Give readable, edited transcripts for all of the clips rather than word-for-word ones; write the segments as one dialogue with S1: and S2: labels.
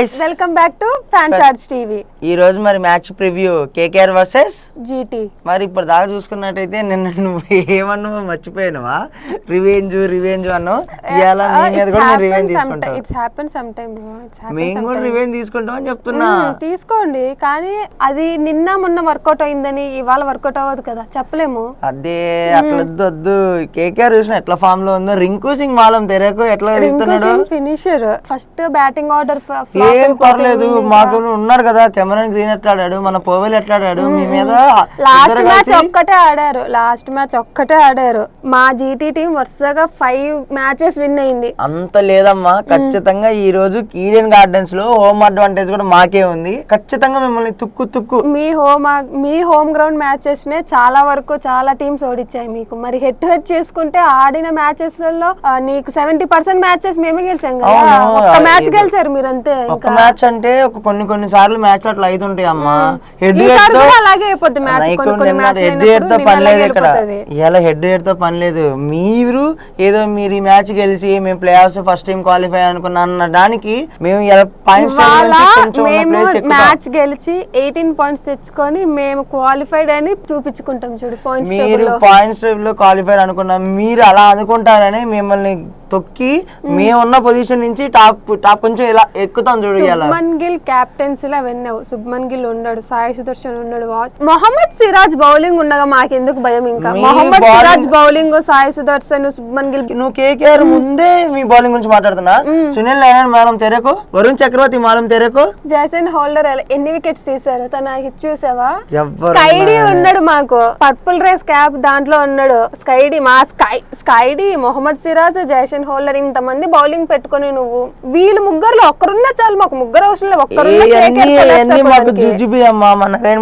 S1: Guys,
S2: welcome back to fan charts TV.
S1: ఈ రోజు మరి match preview KKR versus
S2: GT.
S1: మరి ఇప్పుడు దాకా చూసుకున్నట్టయితే నిన్న నువ్వు ఏమన్నావు మర్చిపోయినావా? రివెంజ్ అన్నావు. ఇవాళ నీ మీద కూడా నేను రివెంజ్ తీసుకుంటాను.
S2: It's happen some time bro.
S1: మేము కూడా రివెంజ్ తీసుకుంటాం అని చెప్తున్నా.
S2: తీసుకోండి, కానీ అది నిన్న మొన్న వర్కౌట్ అయిందని ఇవాళ వర్కౌట్ అవ్వదు కదా, చెప్పలేము.
S1: అదే అట్లా వద్దు. కేకేఆర్ చూసిన ఎట్లా ఫామ్ లో ఉందో. రింకు సింగ్ మాలం తెరకు ఎట్లా
S2: Singh finisher first batting order
S1: ఏం పర్లేదు, మాకు ఉన్నాడు కదా కెమెరాన్ గ్రీన్ ఎట్లా ఆడాడు, మన పోవెల్ ఎట్లా ఆడాడు. మీ మీద
S2: లాస్ట్ మ్యాచ్ ఒక్కటే ఆడారు. మా జీటీ టీం వరుసగా 5 మ్యాచెస్ విన్ అయింది.
S1: అంత లేదమ్మా, ఖచ్చితంగా ఈ రోజు ఈడెన్ గార్డెన్స్ లో హోమ్ అడ్వాంటేజ్ కూడా మాకే ఉంది. ఖచ్చితంగా మిమ్మల్ని తుక్కు
S2: మీ హోమ్ గ్రౌండ్ మ్యాచెస్ నే చాలా వరకు చాలా టీమ్స్ ఓడిచ్చాయి మీకు. మరి హెడ్ టు హెడ్ చేసుకుంటే ఆడిన మ్యాచెస్ లలో నీకు 70% మ్యాచెస్ మేమే గెలిచాం కదా. ఒక్క మ్యాచ్ గెలిచారు మీరంతే.
S1: ఒక మ్యాచ్ అంటే కొన్ని సార్లు మ్యాచ్ అట్లా అవుతుంటాయి అమ్మా. హెడ్
S2: అలాగే అయిపోద్ది మ్యాచ్.
S1: హెడ్ తో పని లేదు ఇక్కడ. ఇలా హెడ్ తో పని లేదు. మీరు ఏదో మీరు ఈ మ్యాచ్ గెలిచి మేము play offs first time qualify అనుకున్న అన్న దానికి మేము
S2: మ్యాచ్ గెలిచి 18 పాయింట్స్ తెచ్చుకొని మేము క్వాలిఫైడ్ అని చూపించుకుంటాం చూడు.
S1: మీరు పాయింట్స్ లో క్వాలిఫైర్ అనుకున్నా, మీరు అలా అనుకుంటారని మిమ్మల్ని తొక్కి మేమున్న పొజిషన్ నుంచి టాప్ కొంచెం ఇలా ఎక్కుతాం చూడు.
S2: శుభ్మన్ గిల్ కెప్టెన్సీ లా విన్నావు. శుభ్మన్ గిల్ ఉన్నాడు, సాయి సుదర్శన్ ఉన్నాడు, మొహమ్మద్ సిరాజ్ బౌలింగ్ ఉండగా మాకెందుకు భయం? ఇంకా మొహమ్మద్ సిరాజ్ బౌలింగ్, సాయి సుదర్శన్, శుభ్మన్ గిల్.
S1: నువ్వు కేకేఆర్ ముందే మీ బౌలింగ్ గురించి మాట్లాడుతున్నా. సునీల్ నైనా మాలం తెరకు, వరుణ్ చక్రవర్తి మాలం తెరకు,
S2: జైసన్ హోల్డర్ ఎన్ని వికెట్స్ తీశారు తనకి చూసావా? స్కైడీ ఉన్నాడు, మాకు పర్పుల్ రేస్ క్యాప్ దాంట్లో ఉన్నాడు. స్కైడీ మొహమ్మద్ సిరాజ్, జైసన్ హోల్డర్, ఇంతమంది బౌలింగ్ పెట్టుకుని నువ్వు వీళ్ళు ముగ్గురులో ఒక్కరున్నా చాలు. మాకు ముగ్గురు అవసరం లేదు,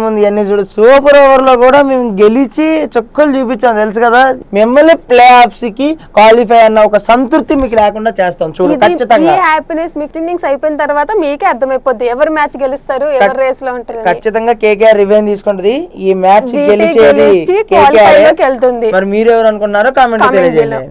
S1: ముందు చూడు. సూపర్ ఓవర్ లో కూడా మేము గెలిచి చొక్కలు చూపించాం తెలుసు కదా. మిమ్మల్ని ప్లే ఆఫ్స్ కి క్వాలిఫై అన్న ఒక సంతృప్తి మీకు లేకుండా చేస్తాం చూడు. ఖచ్చితంగా
S2: హ్యాపీనెస్ మీకు ఇన్నింగ్స్ అయిపోయిన తర్వాత మీకే అర్థమైపోద్ది ఎవరు మ్యాచ్ గెలుస్తారు, ఎవరు రేస్ లో ఉంటారు.
S1: ఖచ్చితంగా కేకేఆర్ రివెంజ్ తీసుకుంటది. ఈ మ్యాచ్ గెలిచేది కేకేఆర్.
S2: వెళ్తుంది.
S1: మరి మీరు ఎవరు అనుకున్నారో కామెంట్ తెలియజేయండి.